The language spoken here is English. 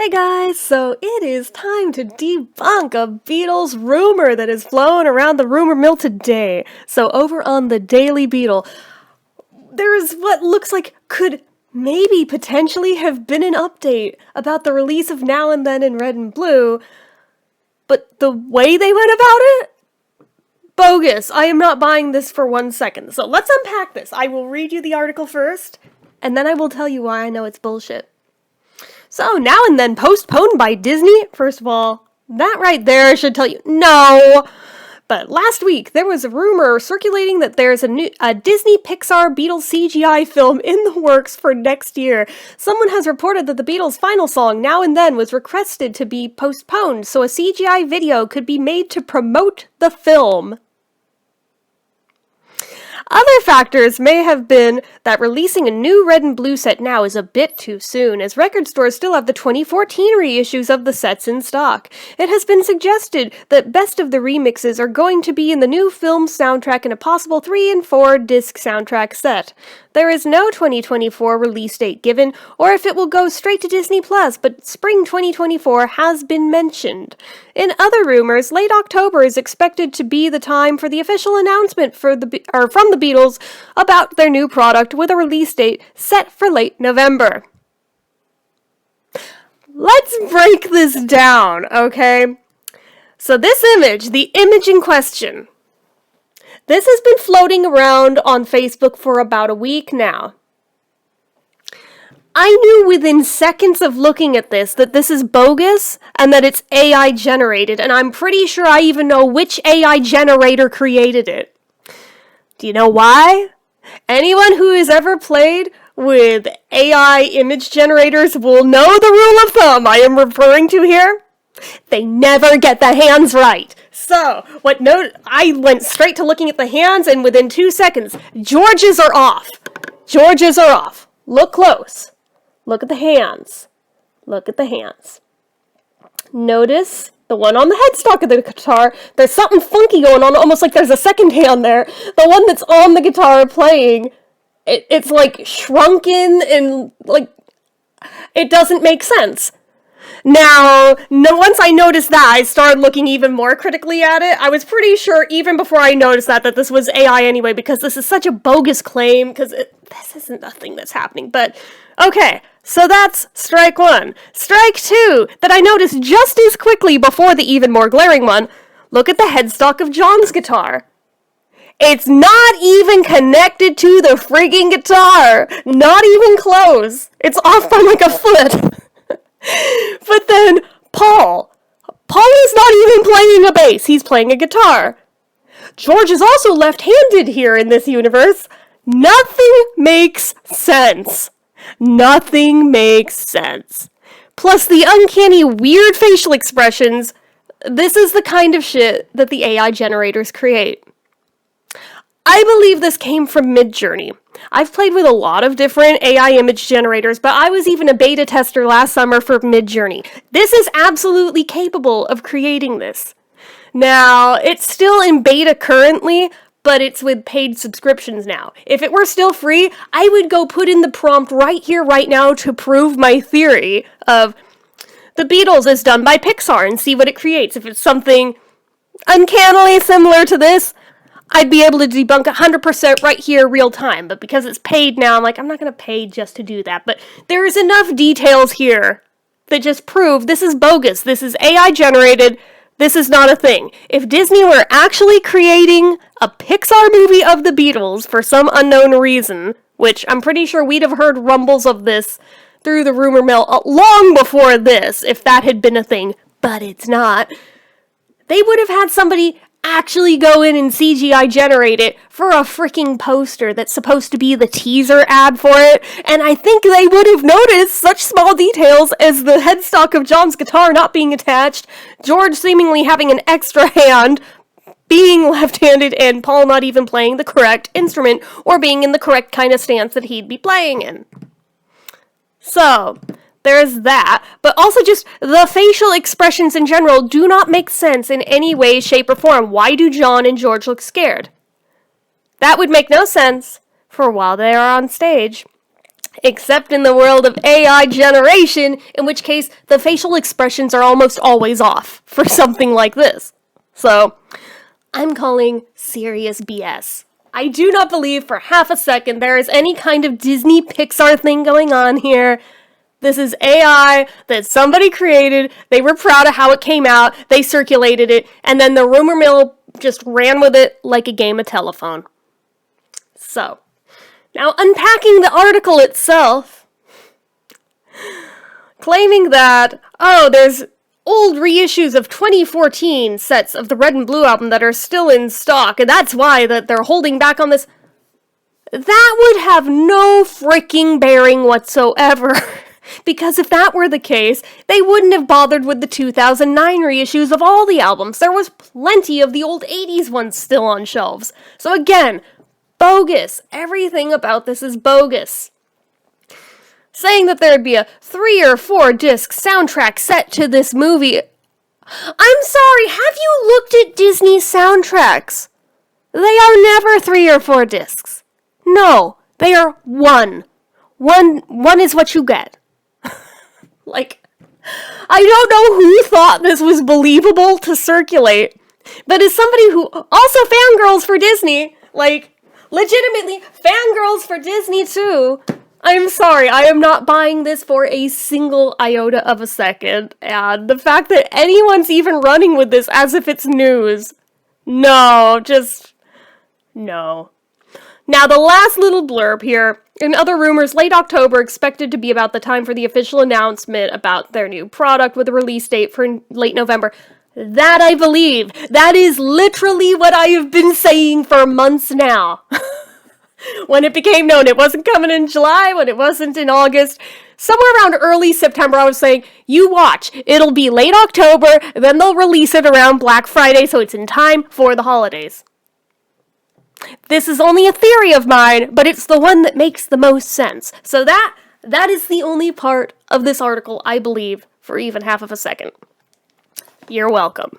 Hey guys, so it is time to debunk a Beatles rumor that is flown around the rumor mill today. So over on the Daily Beatle, there is what looks like could maybe potentially have been an update about the release of Now and Then in Red and Blue, but the way they went about it? Bogus. I am not buying this for 1 second. So let's unpack this. I will read you the article first, and then I will tell you why I know it's bullshit. So, Now and Then postponed by Disney? First of all, that right there should tell you, no! But last week, there was a rumor circulating that there's a Disney Pixar Beatles CGI film in the works for next year. Someone has reported that the Beatles' final song, Now and Then, was requested to be postponed, so a CGI video could be made to promote the film. Other factors may have been that releasing a new Red and Blue set now is a bit too soon, as record stores still have the 2014 reissues of the sets in stock. It has been suggested that best of the remixes are going to be in the new film soundtrack and a possible 3 and 4 disc soundtrack set. There is no 2024 release date given, or if it will go straight to Disney+, but spring 2024 has been mentioned. In other rumors, late October is expected to be the time for the official announcement from the Beatles about their new product, with a release date set for late November. Let's break this down, okay? So this image, the image in question, this has been floating around on Facebook for about a week now. I knew within seconds of looking at this that this is bogus and that it's AI generated, and I'm pretty sure I even know which AI generator created it. Do you know why? Anyone who has ever played with AI image generators will know the rule of thumb I am referring to here. They never get the hands right. So, I went straight to looking at the hands, and within 2 seconds, George's are off. George's are off. Look close. Look at the hands. Look at the hands. Notice the one on the headstock of the guitar. There's something funky going on, almost like there's a second hand there. The one that's on the guitar playing, it's like shrunken and like, it doesn't make sense. Now, once I noticed that, I started looking even more critically at it. I was pretty sure, even before I noticed that this was AI anyway, because this is such a bogus claim, because this isn't a thing that's happening. But, okay, so that's strike one. Strike two, that I noticed just as quickly before the even more glaring one. Look at the headstock of John's guitar. It's not even connected to the frigging guitar. Not even close. It's off by like a foot. But then, Paul is not even playing a bass, he's playing a guitar. George is also left-handed here in this universe. Nothing makes sense. Nothing makes sense. Plus the uncanny, weird facial expressions. This is the kind of shit that the AI generators create. I believe this came from Midjourney. I've played with a lot of different AI image generators, but I was even a beta tester last summer for Midjourney. This is absolutely capable of creating this. Now, it's still in beta currently, but it's with paid subscriptions now. If it were still free, I would go put in the prompt right here, right now to prove my theory of the Beatles is done by Pixar and see what it creates. If it's something uncannily similar to this, I'd be able to debunk 100% right here, real time. But because it's paid now, I'm like, I'm not going to pay just to do that. But there's enough details here that just prove this is bogus. This is AI generated. This is not a thing. If Disney were actually creating a Pixar movie of the Beatles for some unknown reason, which I'm pretty sure we'd have heard rumbles of this through the rumor mill long before this, if that had been a thing, but it's not, they would have had somebody actually go in and CGI generate it for a freaking poster that's supposed to be the teaser ad for it, and I think they would have noticed such small details as the headstock of John's guitar not being attached, George seemingly having an extra hand, being left-handed, and Paul not even playing the correct instrument or being in the correct kind of stance that he'd be playing in. So, there's that, but also just the facial expressions in general do not make sense in any way, shape, or form. Why do John and George look scared? That would make no sense for while they are on stage. Except in the world of AI generation, in which case the facial expressions are almost always off for something like this. So, I'm calling serious BS. I do not believe for half a second there is any kind of Disney Pixar thing going on here. This is AI that somebody created, they were proud of how it came out, they circulated it, and then the rumor mill just ran with it like a game of telephone. So, now unpacking the article itself, claiming that, there's old reissues of 2014 sets of the Red and Blue album that are still in stock, and that's why that they're holding back on this. That would have no freaking bearing whatsoever. Because if that were the case, they wouldn't have bothered with the 2009 reissues of all the albums. There was plenty of the old 80s ones still on shelves. So again, bogus. Everything about this is bogus. Saying that there'd be a 3 or 4 disc soundtrack set to this movie. I'm sorry, have you looked at Disney soundtracks? They are never 3 or 4 discs. No, they are one. One is what you get. Like, I don't know who thought this was believable to circulate, but as somebody who also fangirls for Disney, like, legitimately fangirls for Disney too, I'm sorry, I am not buying this for a single iota of a second, and the fact that anyone's even running with this as if it's news, no. Now, the last little blurb here. In other rumors, late October expected to be about the time for the official announcement about their new product with a release date for late November. That I believe. That is literally what I have been saying for months now. When it became known it wasn't coming in July, when it wasn't in August, somewhere around early September I was saying, you watch, it'll be late October, then they'll release it around Black Friday so it's in time for the holidays. This is only a theory of mine, but it's the one that makes the most sense. So that is the only part of this article I believe for even half of a second. You're welcome.